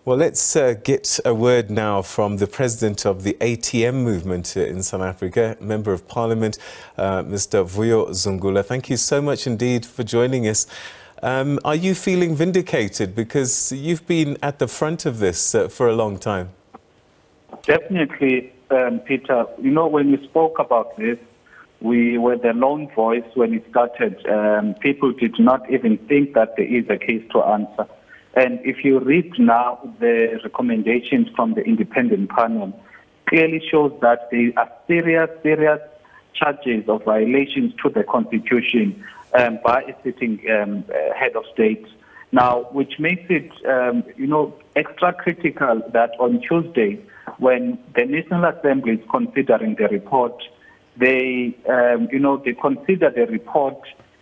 Well, let's get a word now from the president of the ATM movement in South Africa, Member of Parliament, Mr. Vuyolwethu Zungula. Thank you so much indeed for joining us. Are you feeling vindicated because you've been at the front of this for a long time? Definitely, Peter. You know, when we spoke about this, we were the lone voice when it started. People did not even think that there is a case to answer. And if you read now the recommendations from the independent panel, clearly shows that there are serious charges of violations to the Constitution by a sitting head of state. Now, which makes it, extra critical that on Tuesday, when the National Assembly is considering the report, they consider the report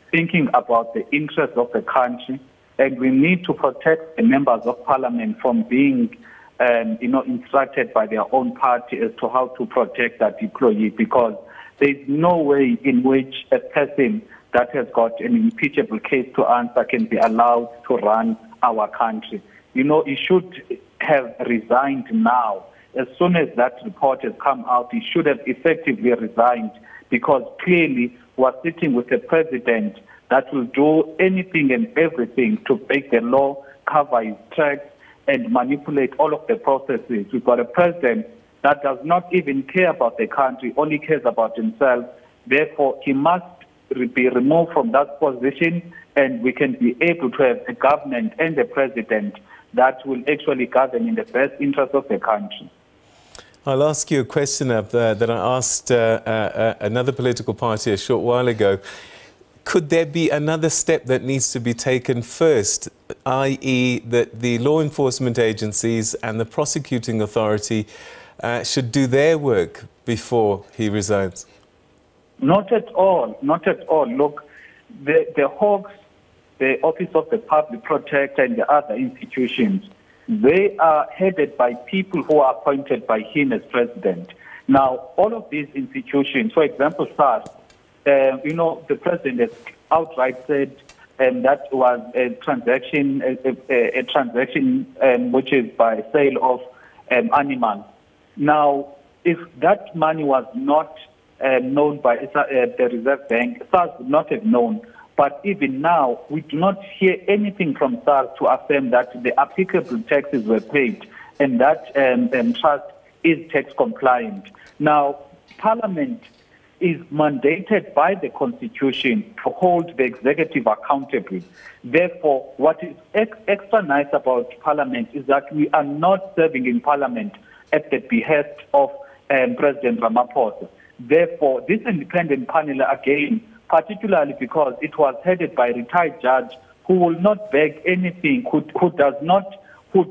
thinking about the interests of the country. And we need to protect the members of parliament from being, instructed by their own party as to how to protect that employee, because there is no way in which a person that has got an impeachable case to answer can be allowed to run our country. You know, he should have resigned now. As soon as that report has come out, he should have effectively resigned, because clearly we're sitting with a president that will do anything and everything to make the law cover his tracks and manipulate all of the processes. We've got a president that does not even care about the country, only cares about himself. Therefore, he must be removed from that position, and we can be able to have a government and a president that will actually govern in the best interest of the country. I'll ask you a question that I asked another political party a short while ago. Could there be another step that needs to be taken first, i.e. that the law enforcement agencies and the prosecuting authority should do their work before he resigns? Not at all, not at all. Look, the Hawks, the Office of the Public Protector and the other institutions, they are headed by people who are appointed by him as president. Now, all of these institutions, for example, SARS, the president has outright said that was a transaction which is by sale of animals. Now, if that money was not known by the Reserve Bank, SARS would not have known. But even now, we do not hear anything from SARS to affirm that the applicable taxes were paid and that trust is tax compliant. Now, Parliament is mandated by the Constitution to hold the executive accountable. Therefore, what is extra nice about Parliament is that we are not serving in Parliament at the behest of President Ramaphosa. Therefore, this independent panel, again, particularly because it was headed by a retired judge who will not beg anything, who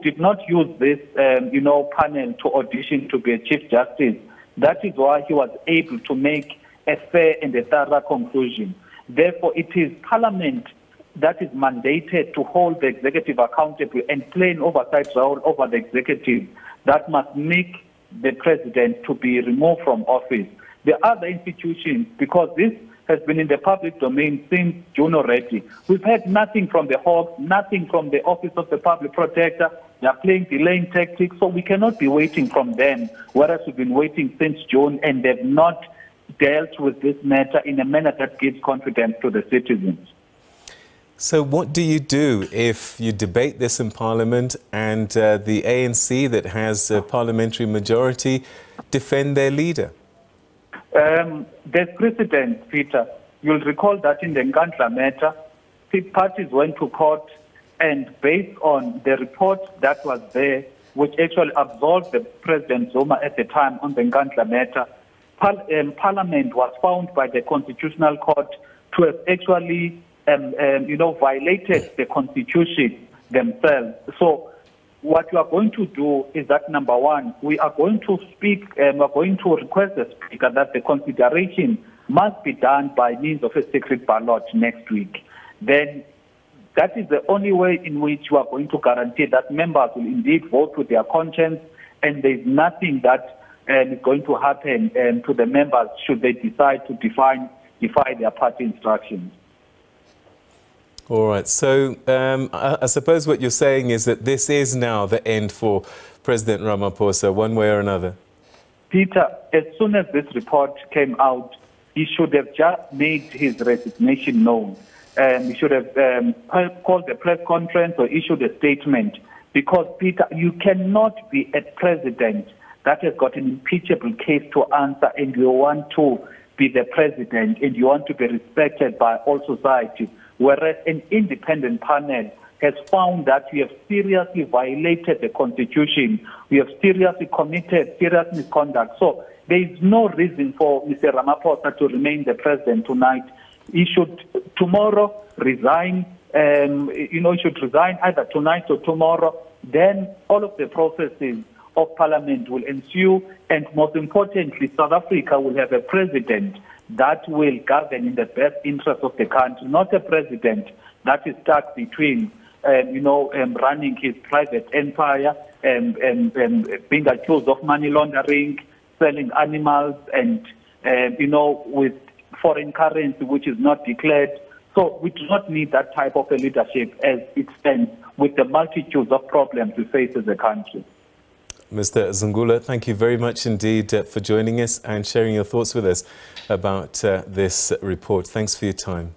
did not use this, panel to audition to be a Chief Justice. That is why he was able to make a fair and a thorough conclusion. Therefore, it is Parliament that is mandated to hold the executive accountable and play an oversight role over the executive that must make the president to be removed from office. The other institutions, because this has been in the public domain since June already, we've had nothing from the Hawks, nothing from the Office of the Public Protector. They are playing delaying tactics, so we cannot be waiting from them, whereas we've been waiting since June, and they've not dealt with this matter in a manner that gives confidence to the citizens. So what do you do if you debate this in Parliament and the ANC that has a parliamentary majority defend their leader? There's precedent, Peter. You'll recall that in the Nkandla matter, parties went to court, and based on the report that was there, which actually absolved the President Zuma at the time on the Nkandla matter, Parliament was found by the Constitutional Court to have actually, violated the Constitution themselves. So what we are going to do is that, number one, we are going to request the Speaker that the consideration must be done by means of a secret ballot next week. Then that is the only way in which we are going to guarantee that members will indeed vote with their conscience, and there is nothing that is going to happen to the members should they decide to defy their party instructions. All right. So I suppose what you're saying is that this is now the end for President Ramaphosa, one way or another. Peter, as soon as this report came out, he should have just made his resignation known. He should have called a press conference or issued a statement. Because, Peter, you cannot be a president that has got an impeachable case to answer and you want to be the president and you want to be respected by all society, whereas an independent panel has found that we have seriously violated the Constitution, we have seriously committed serious misconduct. So there is no reason for Mr. Ramaphosa to remain the president tonight. He should tomorrow resign. He should resign either tonight or tomorrow. Then all of the processes of Parliament will ensue, and most importantly, South Africa will have a president that will govern in the best interest of the country, not a president that is stuck between, running his private empire and being accused of money laundering, selling animals, and, with foreign currency which is not declared. So we do not need that type of a leadership as it stands with the multitudes of problems we face as a country. Mr. Zungula, thank you very much indeed for joining us and sharing your thoughts with us about this report. Thanks for your time.